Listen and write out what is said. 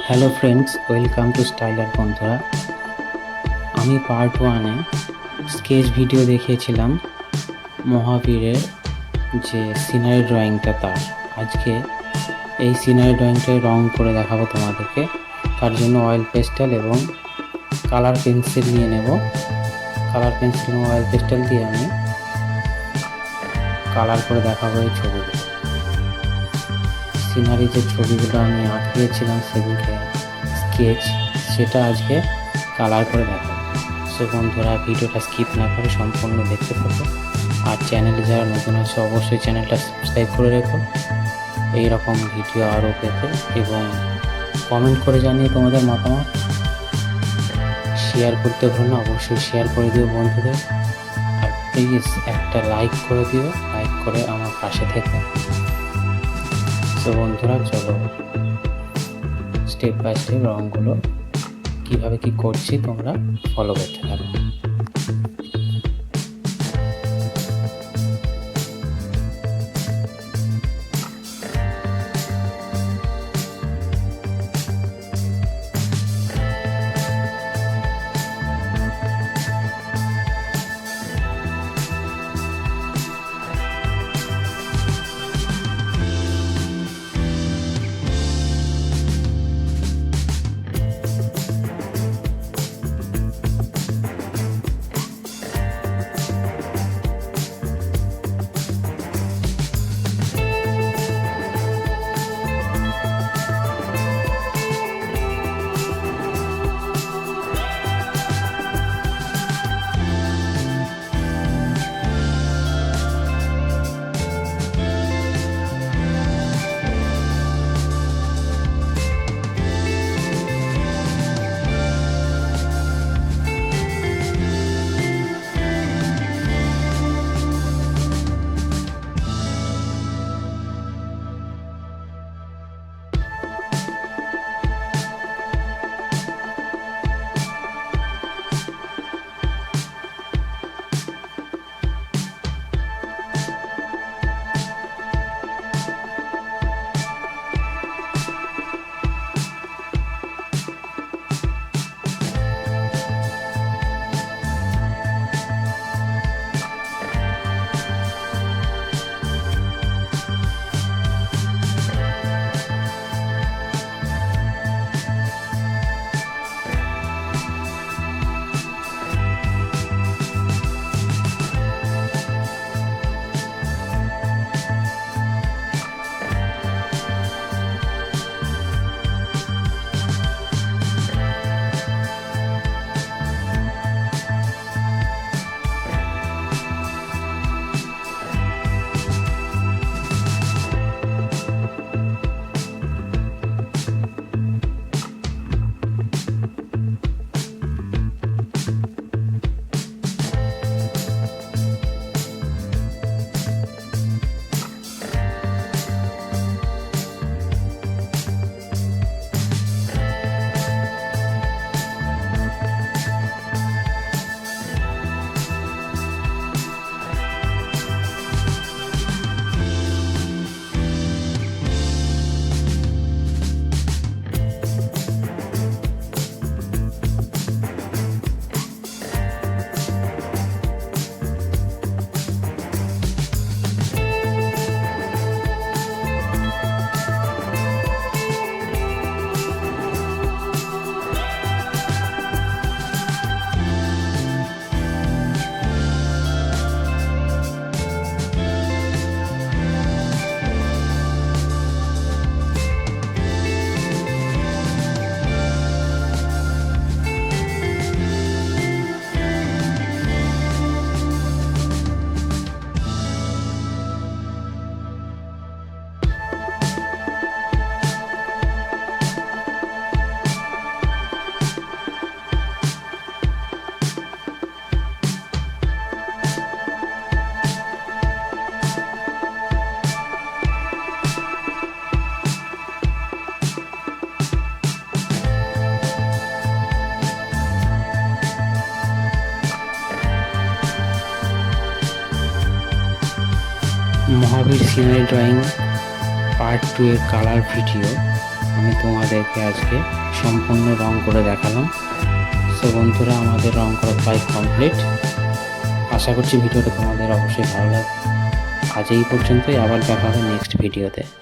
Hello friends, welcome to styler বন্ধুরা। আমি part ওয়ানে স্কেচ ভিডিও দেখিয়েছিলাম মহাবীরের যে সিনারি ড্রয়িংটা তার। আজকে এই সিনারি ড্রয়িংটায় রং করে দেখাবো তোমাদেরকে। তার জন্য অয়েল পেস্টেল এবং কালার পেন্সিল নিয়ে নেব। কালার পেন্সিল এবং অয়েল পেস্টেল দিয়ে আমি কালার করে দেখাবো এই ছবিগুলো। সিনারি যে ছবিগুলো আমি আঁকিয়েছিলাম সেগুলোকে স্কেচ, সেটা আজকে কালার করে দেখাবো। সো বন্ধুরা, ভিডিওটা স্কিপ না করে সম্পূর্ণ দেখতে থাকো। আর চ্যানেলে যারা নতুন আছে অবশ্যই চ্যানেলটা সাবস্ক্রাইব করে রেখো এই রকম ভিডিও আরও পেতে, এবং কমেন্ট করে জানিয়ে তোমাদের মতামত। শেয়ার করতে ভুলো না, অবশ্যই শেয়ার করে দিও বন্ধুদের। আর প্লিজ একটা লাইক করে দিও, লাইক করে আমার পাশে থেকো। তো বন্ধুরা, চলো স্টেপ বাই স্টেপ রঙগুলো কীভাবে কী করছি তোমরা ফলো করতে থাকো। মহাবীর সিনারি ড্রয়িং পার্ট 2 এর কালার ভিডিও আমি তোমাদেরকে আজকে সম্পূর্ণ রং করে দেখালাম। সো বন্ধুরা, আমাদের রং করা প্রায় কমপ্লিট। আশা করছি ভিডিওটা তোমাদের অবশ্যই ভালো লাগবে। আজ এই পর্যন্তই, আবার দেখা হবে নেক্সট ভিডিওতে।